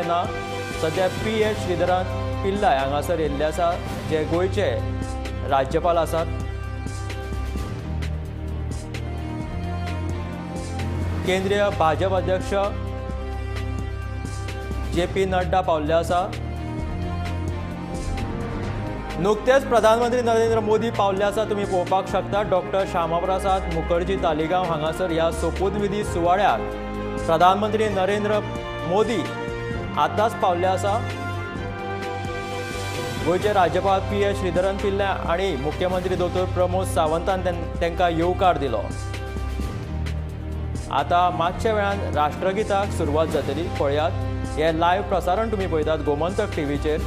ना सध्या पी.एच. श्रीधरन पिल्लाय हांगासर येल्ले आसा जे गोयचे राज्यपाल आसात। केंद्रीय भाजप अध्यक्ष जे.पी. नड्डा पावल्ले आसा। नुकतेच प्रधानमंत्री नरेंद्र मोदी पावल्ले आसा। तुम्ही पळोवपाक शकता डॉक्टर श्यामाप्रसाद मुखर्जी तालिगांव हांगासर ह्या सोपूतविधी सुवाळ्याक प्रधानमंत्री नरेंद्र मोदी आतांच पावल्ले आसा। गोयचे राज्यपाल पी.एच. श्रीधरन पिल्लाय आणि मुख्यमंत्री दोतोर प्रमोद सावंतान तांकां येवकार दिलो। आता मातशे वेळान राष्ट्रगीताक सुरवात जातली। पळयात हे लायव्ह प्रसारण तुम्ही पळयतात गोमंतक टीव्हीचेर।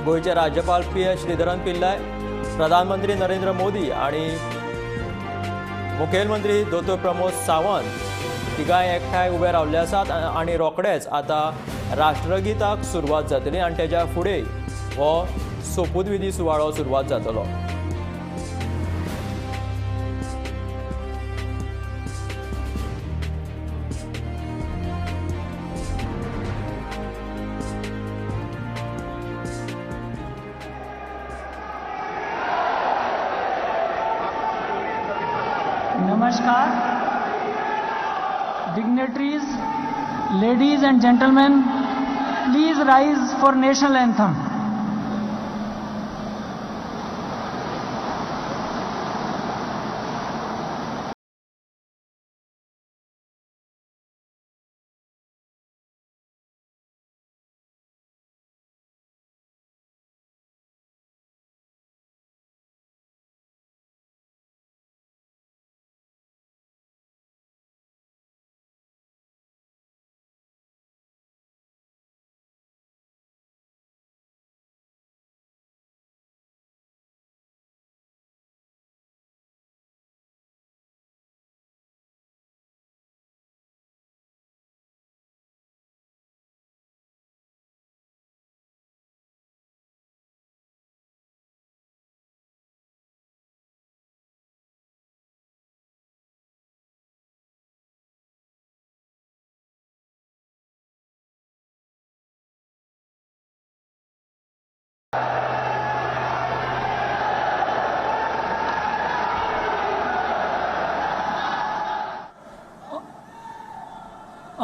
गोयचे राज्यपाल पी.एच. श्रीधरन पिल्लाय, प्रधानमंत्री नरेंद्र मोदी आणि मुखेलमंत्री दोतोर प्रमोद सावंत तिगाय एकठांय उबे रावल्ले आसात आणि रोखडेच आता राष्ट्रगीताक सुरवात जातली आणि तेच्या फुडें हो सोपूतविधी सुवाळो सुरवात जातलो। Namaskar, dignitaries, ladies and gentlemen, please rise for national anthem.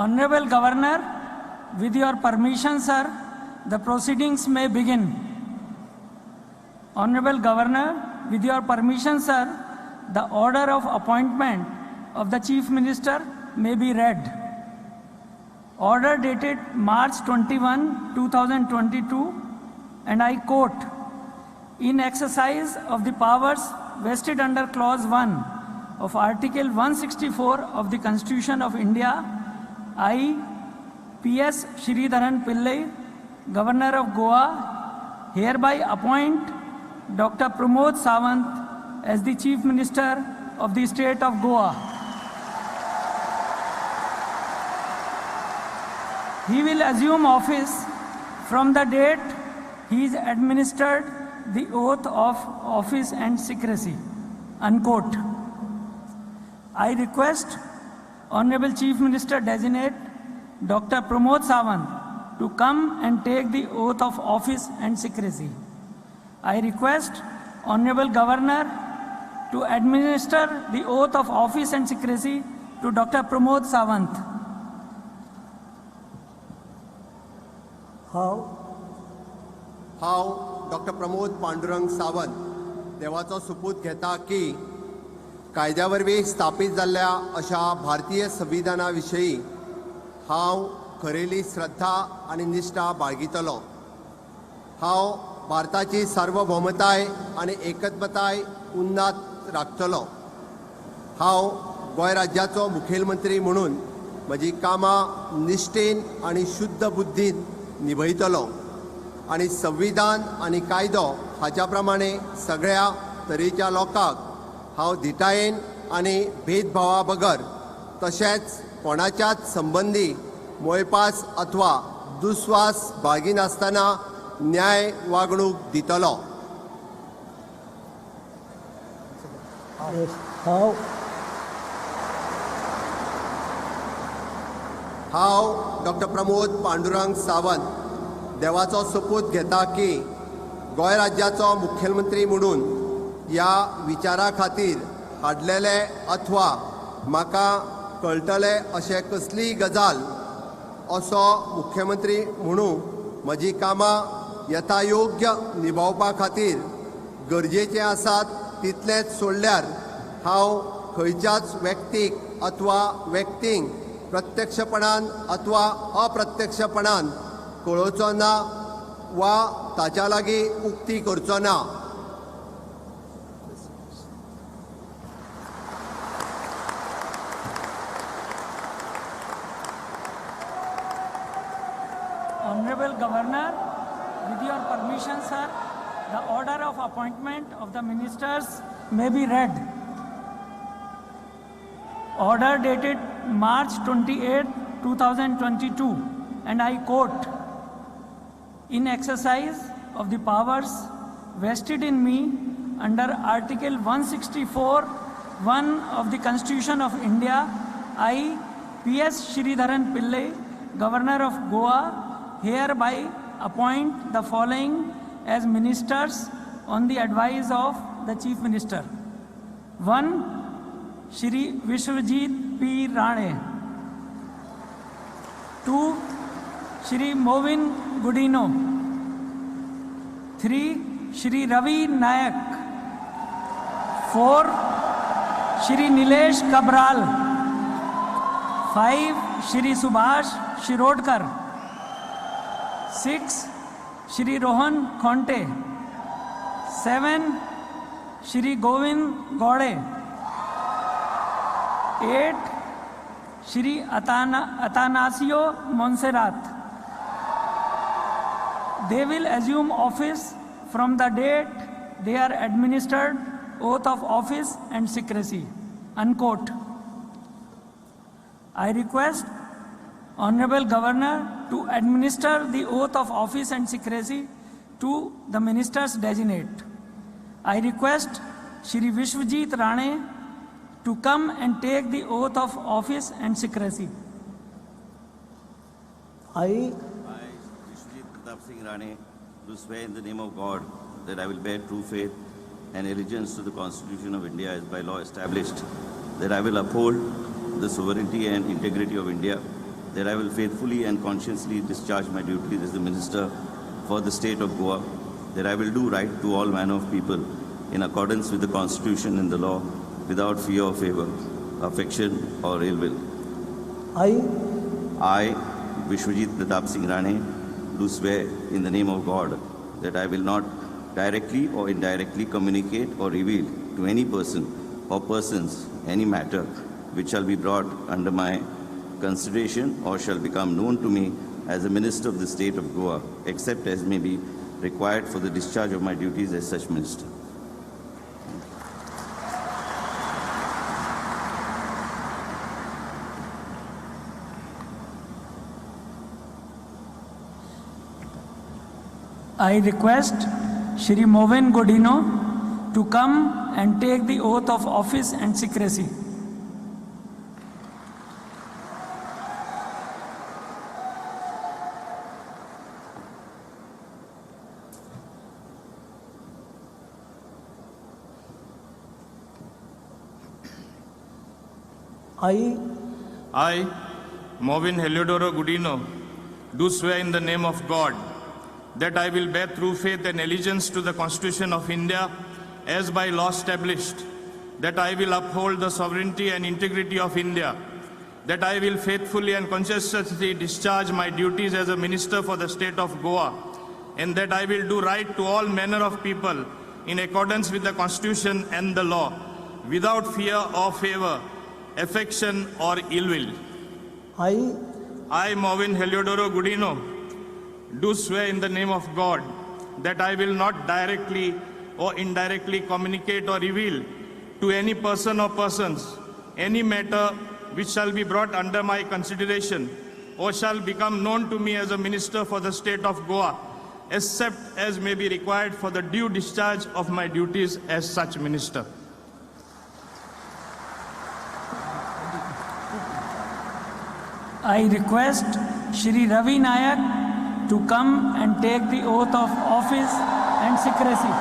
Honorable Governor, with your permission, sir, the proceedings may begin. Honorable Governor, with your permission, sir, the order of appointment of the Chief Minister may be read. Order dated March 21, 2022, and I quote, in exercise of the powers vested under Clause 1 of Article 164 of the Constitution of India, I, P.S. Shridharan Pillai, Governor of Goa, hereby appoint Dr. Pramod Sawant as the Chief Minister of the State of Goa. He will assume office from the date he is administered the oath of office and secrecy. Unquote. I request Honorable Chief Minister Designate Dr. Pramod Sawant to come and take the oath of office and secrecy. I request Honorable Governor to administer the oath of office and secrecy to Dr. Pramod Sawant. हांव doctor Pramod Pandurang Sawant देवाचो सुपूत घेता की कायद्या वरवीं स्थापीत जाल्ल्या अशा भारतीय संविधाना विशयी हांव खरेली श्रद्धा आनी निश्ठा बाळगितलो। हांव भारताची सार्वभौमताय आनी एकत्मताय उन्नात राखतलो। हांव गोंय राज्याचो मुखेलमंत्री म्हणून म्हजी कामां निश्ठेन आनी शुद्ध बुद्दीन निभयतलो आनी संविधान आनी कायदो हाच्या प्रमाणे सगळ्या तरेच्या लोकांक हांव धिटायेन आनी भेदभावा बगर तशेंच कोणाच्याच संबंदी मोयपास अथवा दुस्वास बाळगिनासतना न्याय वागणूक दितलो। हांव डॉक्टर प्रमोद पांडुरंग सावंत देवाचो सोपूत घेता की गोंय राज्याचो मुख्यमंत्री म्हणून ह्या विचारा खातीर हाडलेले अथवा म्हाका कळटले अशें कसलीय गजाल असो मुख्यमंत्री म्हणून म्हजी कामां यथायोग्य निभावपा खातीर गरजेचें आसात तितलेंच सोडल्यार हांव खंयच्याच व्यक्तीक अथवा व्यक्तींक प्रत्यक्षपणान अथवा अप्रत्यक्षपणान कळोवचो ना वा ताच्या लागीं उक्ती करचो ना. Honorable Governor, with your permission, sir, the order of appointment of the ministers may be read. Order dated March 28, 2022, and I quote, "In exercise of the powers vested in me under Article 164(1) of the Constitution of India, I, P.S. Sridharan Pillai, Governor of Goa, hereby appoint the following as ministers on the advice of the Chief Minister. 1. Shri Vishwajit P. Rane. 2. Shri Movin Gudino. 3. Shri Ravi Nayak. 4. Shri Nilesh Kabral. 5. Shri Subhash Shirodkar. 6. Shri Rohan Khonte. 7. Shri Govind Gaude. 8. Shri Atanasio Monserrat. They will assume office from the date they are administered oath of office and secrecy." Unquote. I request Honorable Governor to administer the oath of office and secrecy to the ministers designate. I request Shri Vishwajit Rane to come and take the oath of office and secrecy. I, Vishwajit Pratap Singh Rane, do swear in the name of God that I will bear true faith and allegiance to the Constitution of India as by law established, that I will uphold the sovereignty and integrity of India, that I will faithfully and conscientiously discharge my duties as the Minister for the State of Goa, that I will do right to all manner of people in accordance with the Constitution and the law, without fear or favor, affection or ill will. I, Vishwajit Pratap Singh Rane, do swear in the name of God that I will not directly or indirectly communicate or reveal to any person or persons any matter which shall be brought under my consideration or shall become known to me as a Minister of the State of Goa, except as may be required for the discharge of my duties as such Minister. I request Shri Movin Gudino to come and take the oath of office and secrecy. I, Movin Heliodoro Gudino, do swear in the name of God that I will bear true faith and allegiance to the Constitution of India as by law established, that I will uphold the sovereignty and integrity of India, that I will faithfully and conscientiously discharge my duties as a Minister for the State of Goa, and that I will do right to all manner of people in accordance with the Constitution and the law, without fear or favor, affection or ill will. I, Movin Heliodoro Gudino, do swear in the name of God that I will not directly or indirectly communicate or reveal to any person or persons any matter which shall be brought under my consideration or shall become known to me as a Minister for the State of Goa, except as may be required for the due discharge of my duties as such Minister. I request Shri Ravi Nayak to come and take the oath of office and secrecy.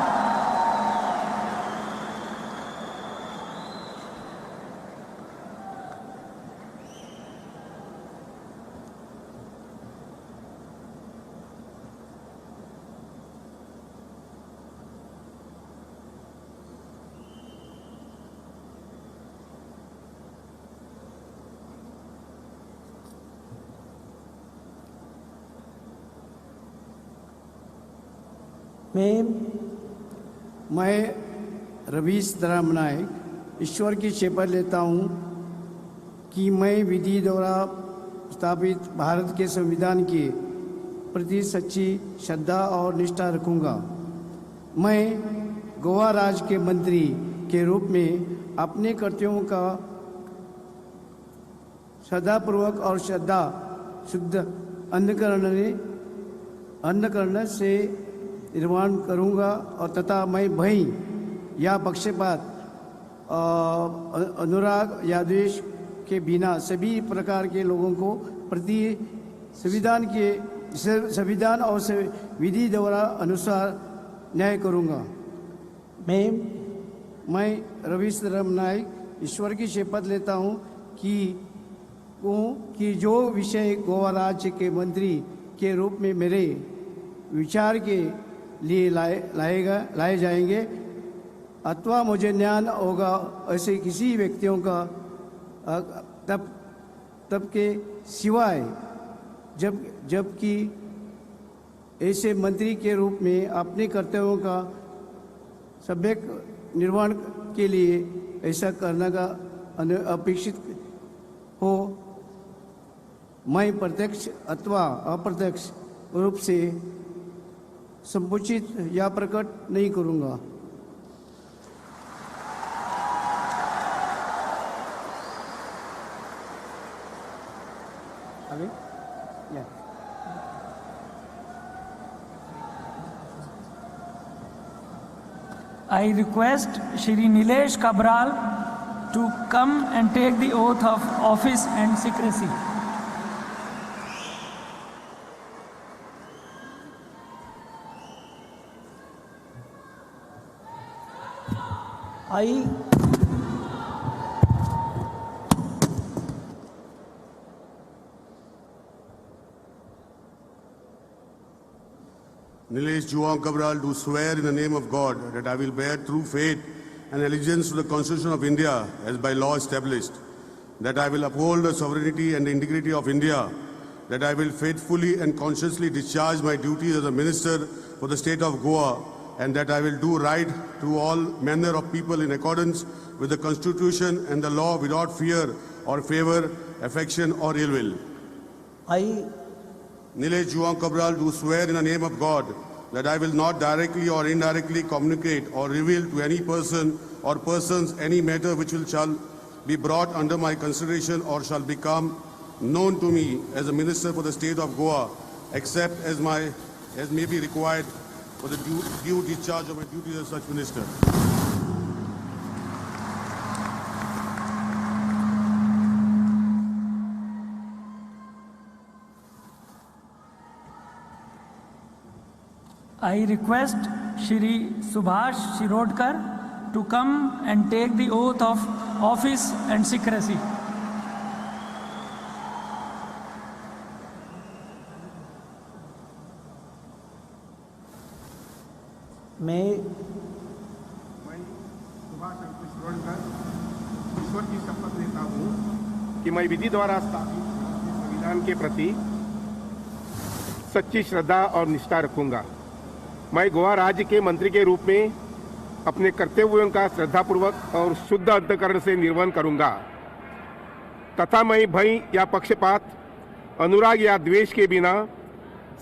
मैं रवीश धर्म नायक ईश्वर की शपथ लेता हूँ कि मैं विधि द्वारा स्थापित भारत के संविधान के प्रति सच्ची श्रद्धा और निष्ठा रखूँगा। मैं गोवा राज्य के मंत्री के रूप में अपने कर्तव्यों का श्रद्धापूर्वक और श्रद्धा शुद्ध अंधकरण से निर्माण करूंगा और तथा मैं भय या पक्षपात अनुराग या द्वेष के बिना सभी प्रकार के लोगों को प्रति संविधान और विधि द्वारा अनुसार न्याय करूंगा। मैं रवीश धर्म नायक ईश्वर की शपथ लेता हूं कि जो विषय गोवा राज्य के मंत्री के रूप में मेरे विचार के लिए लाए जाएंगे अथवा मुझे ज्ञान होगा ऐसे किसी व्यक्तियों का तब के सिवाय जबकि ऐसे मंत्री के रूप में अपने कर्तव्यों का सम्यक निर्वहन के लिए ऐसा करने का अपेक्षित हो, मैं प्रत्यक्ष अथवा अप्रत्यक्ष रूप से संकुचित या प्रकट नहीं करूंगा। I request Shri Nilesh Kabral to come and take the oath of office and secrecy. Nilesh Juan Cabral do swear in the name of God that I will bear true faith and allegiance to the Constitution of India as by law established, that I will uphold the sovereignty and the integrity of India, that I will faithfully and conscientiously discharge my duties as a minister for the state of Goa, and that I will do right to all manner of people in accordance with the Constitution and the law without fear or favor, affection or ill will. I Nilesh Juan Cabral do swear in the name of God that I will not directly or indirectly communicate or reveal to any person or persons any matter which shall be brought under my consideration or shall become known to me as a minister for the state of Goa, except as may be required for the due discharge of my duties as such minister. I request Shri Subhash Shirodkar to come and take the oath of office and secrecy. मैं सुभाष शंकर शिरोडकर ईश्वर की शपथ लेता हूँ कि मैं विधि द्वारा स्थापित संविधान के प्रति सच्ची श्रद्धा और निष्ठा रखूंगा। मैं गोवा राज्य के मंत्री के रूप में अपने कर्तव्यों का श्रद्धापूर्वक और शुद्ध अंतःकरण से निर्वहन करूंगा तथा मैं भय या पक्षपात, अनुराग या द्वेष के बिना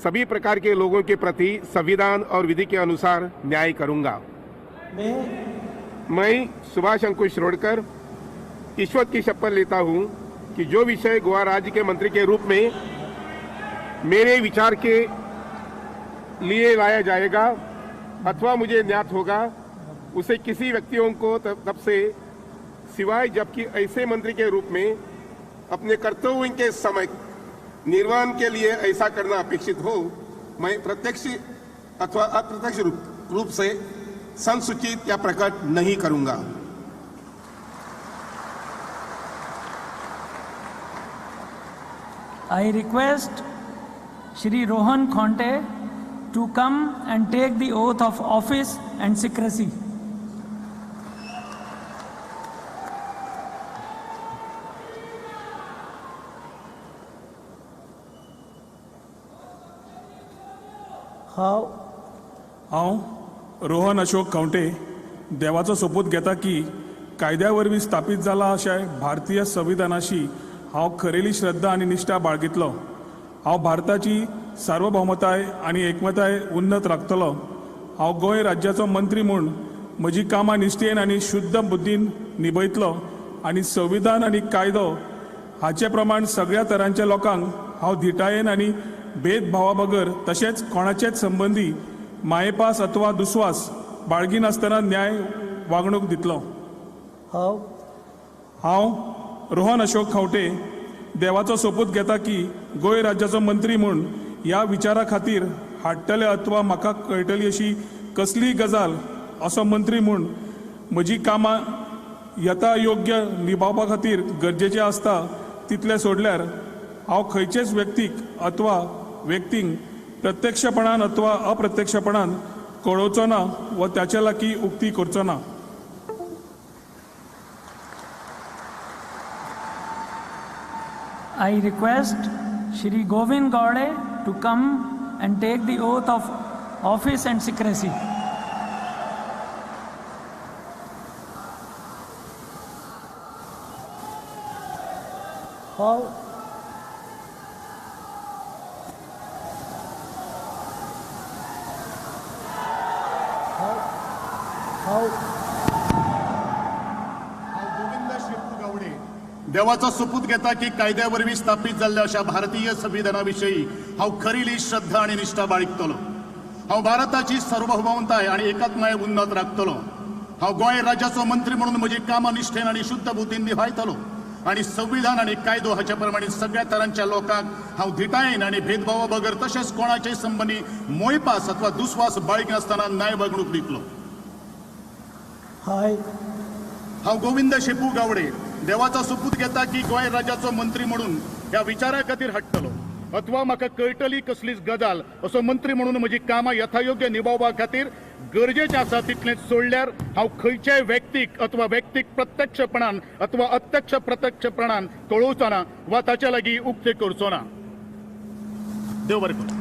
सभी प्रकार के लोगों के प्रति संविधान और विधि के अनुसार न्याय करूंगा। मैं सुभाष अंकुश शिरोडकर ईश्वर की शपथ लेता हूं कि जो विषय गोवा राज्य के मंत्री के रूप में मेरे विचार के लिए लाया जाएगा अथवा मुझे ज्ञात होगा उसे किसी व्यक्तियों को तब से सिवाय जबकि ऐसे मंत्री के रूप में अपने कर्तव्यों के निर्वहन के लिए ऐसा करना अपेक्षित हो, मैं प्रत्यक्ष अथवा अप्रत्यक्ष रूप से संसूचित या प्रकट नहीं करूंगा। I request Shri Rohan Khonte to come and take the oath of office and secrecy. हांव रोहन अशोक खंवटे देवाचो सोपूत घेता की कायद्या वरवीं स्थापीत जाला अशें भारतीय संविधानाशी हांव खरेली श्रद्धा आनी निश्ठा बाळगितलो। हांव भारताची सार्वभौमताय आनी एकमताय उन्नत राखतलो। हांव गोंय राज्याचो मंत्री म्हूण म्हजी कामां निश्ठेन आनी शुद्ध बुद्दीन निभयतलो आनी संविधान आनी कायदो हाचे प्रमाण सगळ्या तरांच्या लोकांक हांव धिटायेन आनी भेदभावा बगर तशेंच कोणाचेच संबंदी मायेपास अथवा दुस्वास बाळगिनासतना न्याय वागणूक दितलो। हांव रोहन अशोक खंवटे देवाचो सोपूत घेता की गोंय राज्याचो मंत्री म्हूण ह्या विचारा खातीर हाडटले अथवा म्हाका कळटली अशी कसलीय गजाल असो मंत्री म्हूण म्हजी कामां यथा योग्य निभावपा खातीर गरजेचें आसता तितलें सोडल्यार हांव खंयचेच व्यक्तीक अथवा व्यक्तींक प्रत्यक्षपणान अथवा अप्रत्यक्षपणान कळोवचो ना व त्याच्या लागीं उक्ती करचो ना। I request Shri Govind Gowde to come and take the oath of office and secrecy. Govind शेपू गावडे देवाचा सोपूत घेता की कायद्यावरवी स्थापित जाल्ल्या अशा भारतीय संविधानाविषयी हांव खरी श्रद्धा आणि निष्ठा बाळगतलो। हांव भारताची सार्वभौमताय आणि एकात्मताय उन्नत राखतलो। हांव गोंय राज्याचो मंत्री म्हणून म्हजी कामां निश्ठेन आणि शुद्ध बुद्दीन निभायतलो आणि संविधान आणि कायदो हाच्या प्रमाणे सगळ्या तरांच्या लोकांक हांव धिटायेन आणि भेदभावा बगर तशेंच कोणाचेय संबंधी मोयपास अथवा दुस्वास बाळगिनासतना न्याय वागणूक दितलो। हांव गोविंद शेपू गावडे देवाचा सोपूत घेता की गोंय राज्याचो मंत्री म्हणून ह्या विचारा खातीर हाडटलो अथवा म्हाका कळटली कसलीच गजाल असो मंत्री म्हणून म्हजी कामां यथायोग्य निभावपा खातीर गरजेचें आसा तितलेंच सोडल्यार हांव खंयच्याय व्यक्तीक अथवा व्यक्तीक प्रत्यक्षपणान अथवा प्रत्यक्षपणान कळोवचो ना वा ताच्या लागीं उक्ते करचो ना। देव बरें करूं।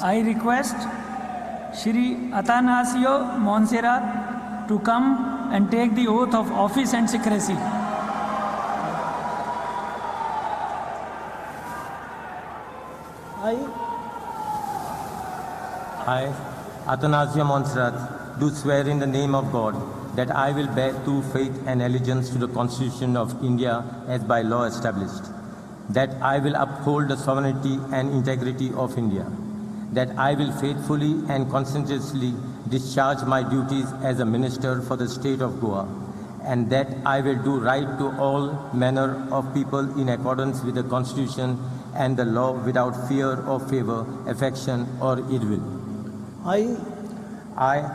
I request Shri Atanasio Montserrat to come and take the oath of office and secrecy. I, Atanasio Montserrat, do swear in the name of God that I will bear true faith and allegiance to the Constitution of India as by law established, that I will uphold the sovereignty and integrity of India, that I will faithfully and conscientiously discharge my duties as a minister for the state of Goa, and that I will do right to all manner of people in accordance with the Constitution and the law without fear or favor, affection or ill will. I,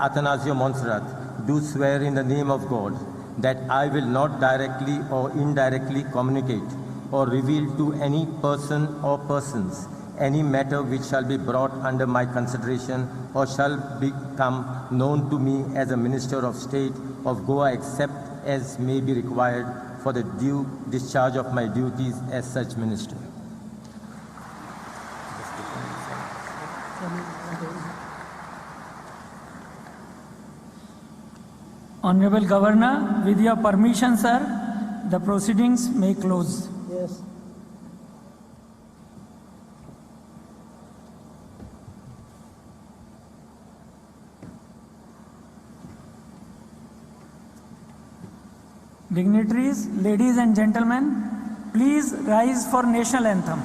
Atanasio Montserrat, do swear in the name of God that I will not directly or indirectly communicate or reveal to any person or persons any matter which shall be brought under my consideration or shall become known to me as a Minister of State of Goa except as may be required for the due discharge of my duties as such minister. Honorable Governor, with your permission, sir, the proceedings may close. Yes. Dignitaries, ladies and gentlemen, please rise for national anthem.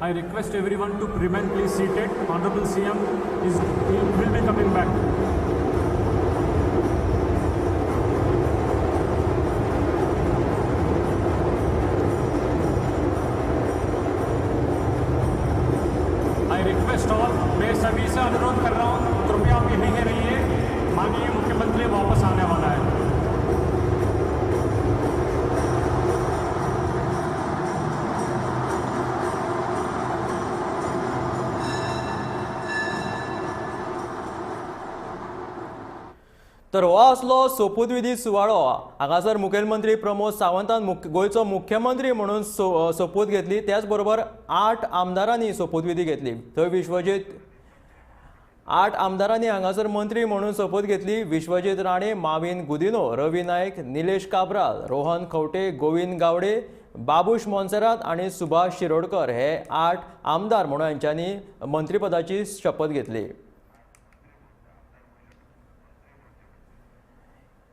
I request everyone to remain please seated. Honorable CM will be coming back. I request all, मैं सभी से अनुरोध कर रहा हूँ, कृपया आप यहीं रहिए, माननीय मुख्यमंत्री वापस आने वाला है। तर हो आसलो सोपूतविधी सुवाळो। हांगासर मुखेलमंत्री प्रमोद सावंतान गोयचो मुख्यमंत्री म्हणून सोपूत घेतली। त्याच बरोबर 8 आमदारांनी सोपूतविधी घेतली। थंय विश्वजीत 8 आमदारांनी हांगासर मंत्री म्हणून सोपूत घेतली। विश्वजीत राणे, माविन गुदिनो, रवी नायक, निलेश काब्राल, रोहन खंवटे, गोविंद गावडे, बाबूश मोन्सेरात आणि सुभाष शिरोडकर हे 8 आमदार म्हणून हांच्यांनी मंत्रीपदाची शपथ घेतली।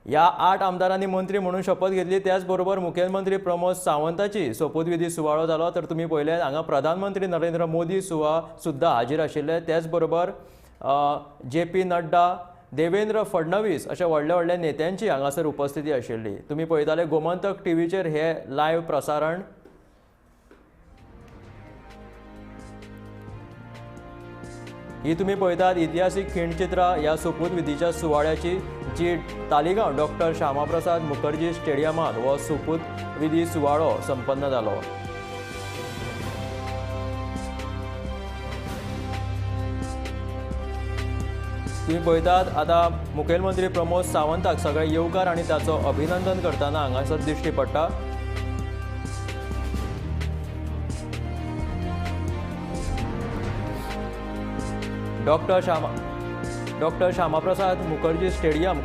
या 8 आमदारांनी मंत्री म्हणून शपथ घेतली। त्याच बरोबर मुखेलमंत्री प्रमोद सावंताची सोपूतविधी सुवाळो जालो। तर तुम्ही पळयले हांगा प्रधानमंत्री नरेंद्र मोदी सुद्धा हाजीर आशिल्ले। त्याच बरोबर JP नड्डा, देवेंद्र फडणवीस अशा व्हडल्या नेत्यांची हांगासर उपस्थिती आशिल्ली। तुम्ही पळयताले गोमंतक टीव्हीचेर हे लायव्ह प्रसारण। ही तुम्ही पळयतात इतिहासीक खिणचित्रां या सोपूतविधीच्या सुवाळ्याची, जी तालिगांव डॉक्टर श्यामाप्रसाद मुखर्जी स्टेडियमात हो सोपूतविधी सुवाळो संपन्न जालो। तुम्ही पळयतात आता मुखेलमंत्री प्रमोद सावंताक सगळे येवकार आणि ताचो अभिनंदन करताना हांगासर दिश्टी पडटा। Doctor Shyamaprasad Mukherjee stadium